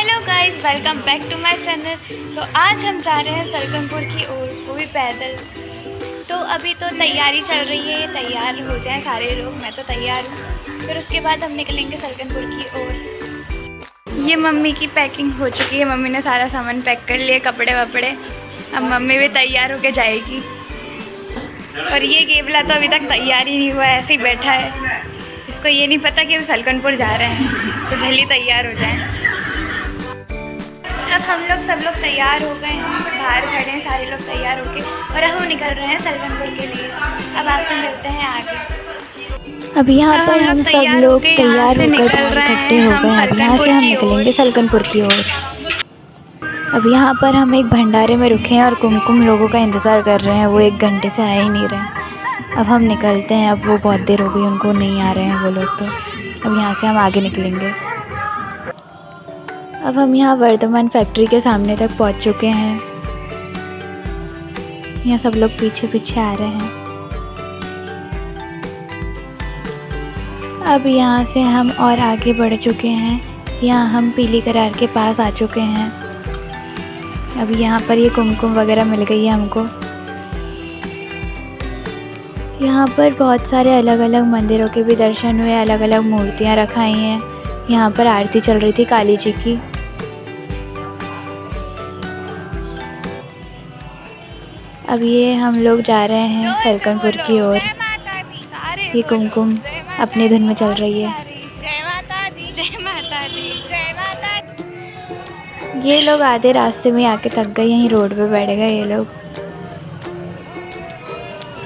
Hello guys, welcome back to my channel. तो आज हम जा रहे हैं सलकनपुर की ओर, वो भी पैदल। तो अभी तो तैयारी चल रही है, तैयार हो जाएं सारे लोग, मैं तो तैयार हूँ। फिर उसके बाद हम निकलेंगे सलकनपुर की ओर। ये मम्मी की पैकिंग हो चुकी है, मम्मी ने सारा सामान पैक कर लिया, कपड़े वपड़े। अब मम्मी भी तैयार होके जाएगी। और ये गेबला तो अभी तक तैयार ही नहीं हुआ, ऐसे ही बैठा है। इसको ये नहीं पता कि हम सलकनपुर जा रहे हैं, तो जल्दी तैयार हो जाएं। अब हम लोग सब लोग तैयार हो गए हैं, बाहर खड़े हैं सारे लोग तैयार होके, और अब हम निकल रहे हैं सलकनपुर के लिए। अब आपसे मिलते हैं आगे। अब यहाँ पर हम सब लोग तैयार होकर बाहर इकट्ठे हो गए हैं। अब यहाँ से हम निकलेंगे सलकनपुर की ओर। अब यहाँ पर हम एक भंडारे में रुके हैं और कुमकुम लोगों का इंतज़ार कर रहे हैं, वो 1 घंटे से आ ही नहीं रहे। अब हम निकलते हैं, अब वो बहुत देर हो गई, उनको नहीं आ रहे हैं वो लोग। तो अब यहाँ से हम आगे निकलेंगे। अब हम यहाँ वर्धमान फैक्ट्री के सामने तक पहुँच चुके हैं। यहाँ सब लोग पीछे पीछे आ रहे हैं। अब यहाँ से हम और आगे बढ़ चुके हैं। यहाँ हम पीली करार के पास आ चुके हैं। अब यहाँ पर ये कुमकुम वगैरह मिल गई है हमको। यहाँ पर बहुत सारे अलग अलग मंदिरों के भी दर्शन हुए, अलग अलग मूर्तियाँ रखाई हैं। यहाँ पर आरती चल रही थी काली जी की। अब ये हम लोग जा रहे हैं सलकनपुर की ओर। ये कुमकुम अपनी धुन में चल रही है। ये लोग आधे रास्ते में आके थक गए, यहीं रोड पे बैठ गए ये लोग।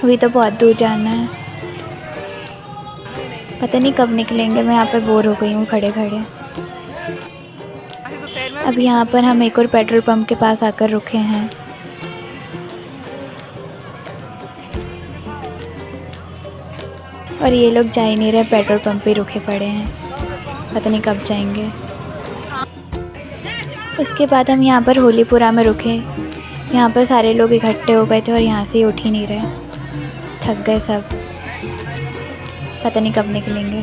अभी तो बहुत दूर जाना है, पता नहीं कब निकलेंगे। मैं यहाँ पर बोर हो गई हूँ खड़े खड़े। अब यहाँ पर हम एक और पेट्रोल पंप के पास आकर रुके हैं। और ये लोग जा ही नहीं रहे, पेट्रोल पंप पे रुके पड़े हैं, पता नहीं कब जाएंगे। उसके बाद हम यहाँ पर होलीपुरा में रुके। यहाँ पर सारे लोग इकट्ठे हो गए थे और यहाँ से उठ ही नहीं रहे, थक गए सब, पता नहीं कब निकलेंगे।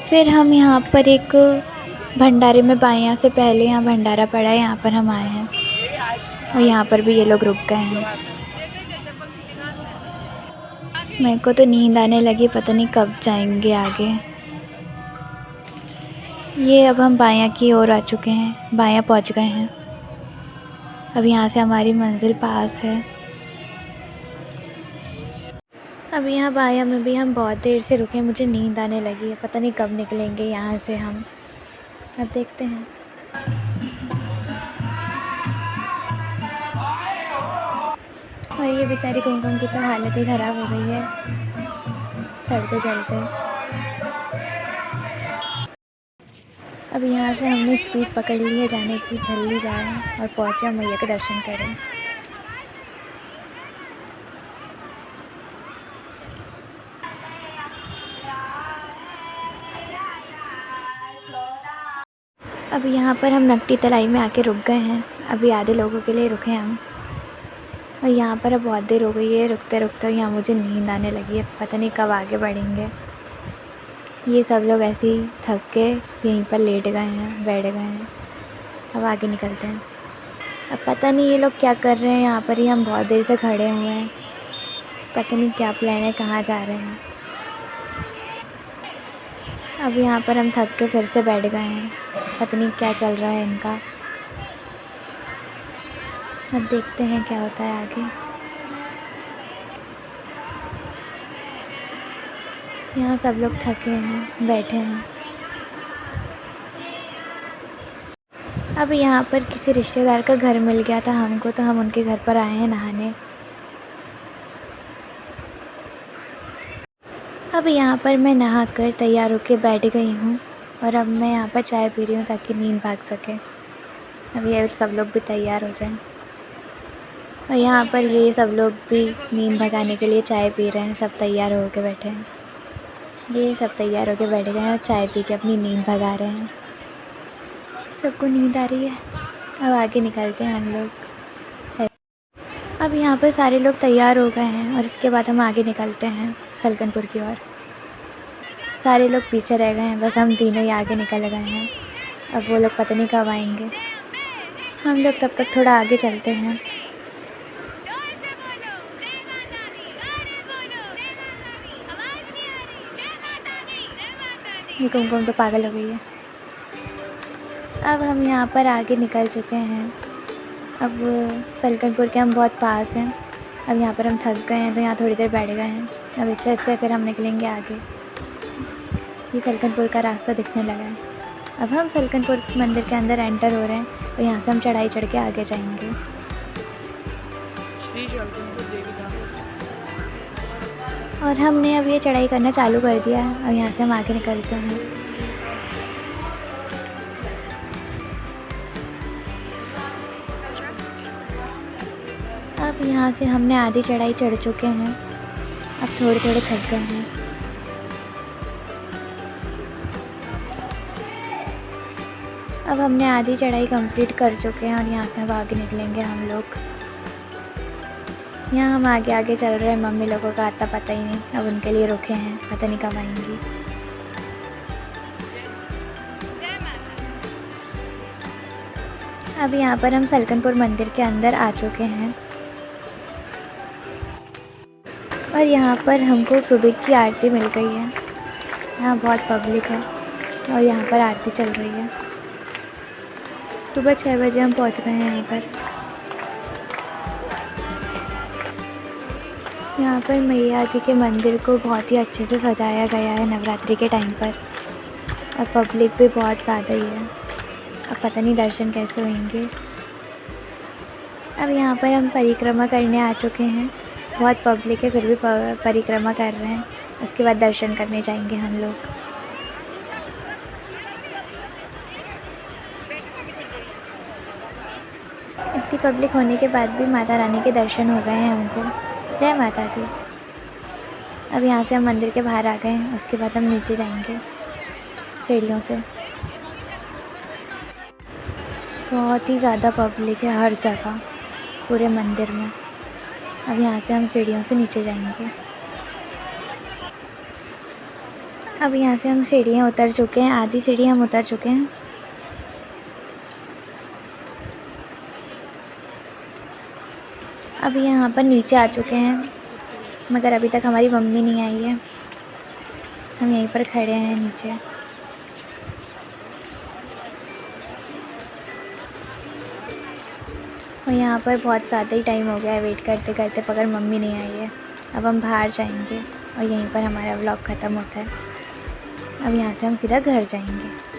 फिर हम यहाँ पर एक भंडारे में बाइयाँ से पहले यहाँ भंडारा पड़ा है, यहाँ पर हम आए हैं। और यहाँ पर भी ये लोग रुक गए हैं। मेरे को तो नींद आने लगी, पता नहीं कब जाएंगे आगे। ये अब हम बायां की ओर आ चुके हैं, बायां पहुंच गए हैं। अब यहाँ से हमारी मंजिल पास है। अब यहाँ बायां में भी हम बहुत देर से रुके, मुझे नींद आने लगी है, पता नहीं कब निकलेंगे यहाँ से हम। अब देखते हैं। और ये बेचारी कुमकुम की तो हालत ही ख़राब हो गई है चलते चलते। अब यहाँ से हमने स्पीड पकड़ ली है जाने की, जल्दी जाएं और पहुँचे मैया के दर्शन करें। अब यहाँ पर हम नकटी तलाई में आके रुक गए हैं। अभी आधे लोगों के लिए रुके हम। और यहाँ पर अब बहुत देर हो गई है रुकते रुकते, यहाँ मुझे नींद आने लगी है, पता नहीं कब आगे बढ़ेंगे। ये सब लोग ऐसे ही थक के यहीं पर लेट गए हैं, बैठ गए हैं। अब आगे निकलते हैं। अब पता नहीं ये लोग क्या कर रहे हैं, यहाँ पर ही हम बहुत देर से खड़े हुए हैं, पता नहीं क्या प्लान है, कहाँ जा रहे हैं। अब यहाँ पर हम थक के फिर से बैठ गए हैं, पता नहीं क्या चल रहा है इनका। अब देखते हैं क्या होता है आगे। यहाँ सब लोग थके हैं, बैठे हैं। अब यहाँ पर किसी रिश्तेदार का घर मिल गया था हमको, तो हम उनके घर पर आए हैं नहाने। अब यहाँ पर मैं नहाकर तैयार होकर बैठ गई हूँ और अब मैं यहाँ पर चाय पी रही हूँ ताकि नींद भाग सके। अब ये सब लोग भी तैयार हो जाएं। और यहाँ पर ये सब लोग भी नींद भगाने के लिए चाय पी रहे हैं, सब तैयार होकर बैठे हैं। ये सब तैयार होकर बैठ गए हैं और चाय पी के अपनी नींद भगा रहे हैं। सबको नींद आ रही है। अब आगे निकलते हैं हम लोग। अब यहाँ पर सारे लोग तैयार हो गए हैं और इसके बाद हम आगे निकलते हैं सलकनपुर की ओर। सारे लोग पीछे रह गए हैं, बस हम तीनों ही आगे निकल गए हैं। अब वो लोग पता नहीं कब आएंगे। हम लोग तब तक थोड़ा आगे चलते हैं। ये कुमकुम तो पागल हो गई है। अब हम यहाँ पर आगे निकल चुके हैं। अब सलकनपुर के हम बहुत पास हैं। अब यहाँ पर हम थक गए हैं तो यहाँ थोड़ी देर बैठ गए हैं। अब इससे फिर हम निकलेंगे आगे। ये सलकनपुर का रास्ता दिखने लगा है। अब हम सलकनपुर मंदिर के अंदर एंटर हो रहे हैं और यहाँ से हम चढ़ाई चढ़ के आगे जाएंगे। और हमने अब ये चढ़ाई करना चालू कर दिया है। अब यहाँ से हम आगे निकलते हैं। अब यहाँ से हमने आधी चढ़ाई चढ़ चुके हैं। अब थोड़े थोड़े थक गए हैं। अब हमने आधी चढ़ाई कंप्लीट कर चुके हैं और यहाँ से अब आगे निकलेंगे हम लोग। यहाँ हम आगे आगे चल रहे हैं। मम्मी लोगों का आता पता ही नहीं। अब उनके लिए रुके हैं, पता नहीं कब आएंगी। अब यहाँ पर हम सलकनपुर मंदिर के अंदर आ चुके हैं और यहाँ पर हमको सुबह की आरती मिल गई है। यहाँ बहुत पब्लिक है और यहाँ पर आरती चल रही है। सुबह 6 बजे हम पहुँच गए हैं यहाँ पर। यहाँ पर मैया जी के मंदिर को बहुत ही अच्छे से सजाया गया है नवरात्रि के टाइम पर। और पब्लिक भी बहुत ज़्यादा ही है। अब पता नहीं दर्शन कैसे होंगे। अब यहाँ पर हम परिक्रमा करने आ चुके हैं। बहुत पब्लिक है फिर भी परिक्रमा कर रहे हैं। उसके बाद दर्शन करने जाएंगे हम लोग। इतनी पब्लिक होने के बाद भी माता रानी के दर्शन हो गए हैं हमको। जय माता दी। अब यहाँ से हम मंदिर के बाहर आ गए हैं। उसके बाद हम नीचे जाएंगे सीढ़ियों से। बहुत ही ज़्यादा पब्लिक है हर जगह पूरे मंदिर में। अब यहाँ से हम सीढ़ियों से नीचे जाएंगे। अब यहाँ से हम सीढ़ियाँ उतर चुके हैं। आधी सीढ़ी हम उतर चुके हैं। अब यहाँ पर नीचे आ चुके हैं मगर अभी तक हमारी मम्मी नहीं आई है। हम यहीं पर खड़े हैं नीचे। और यहाँ पर बहुत ज़्यादा ही टाइम हो गया है वेट करते करते मगर मम्मी नहीं आई है। अब हम बाहर जाएंगे और यहीं पर हमारा व्लॉग ख़त्म होता है। अब यहाँ से हम सीधा घर जाएंगे।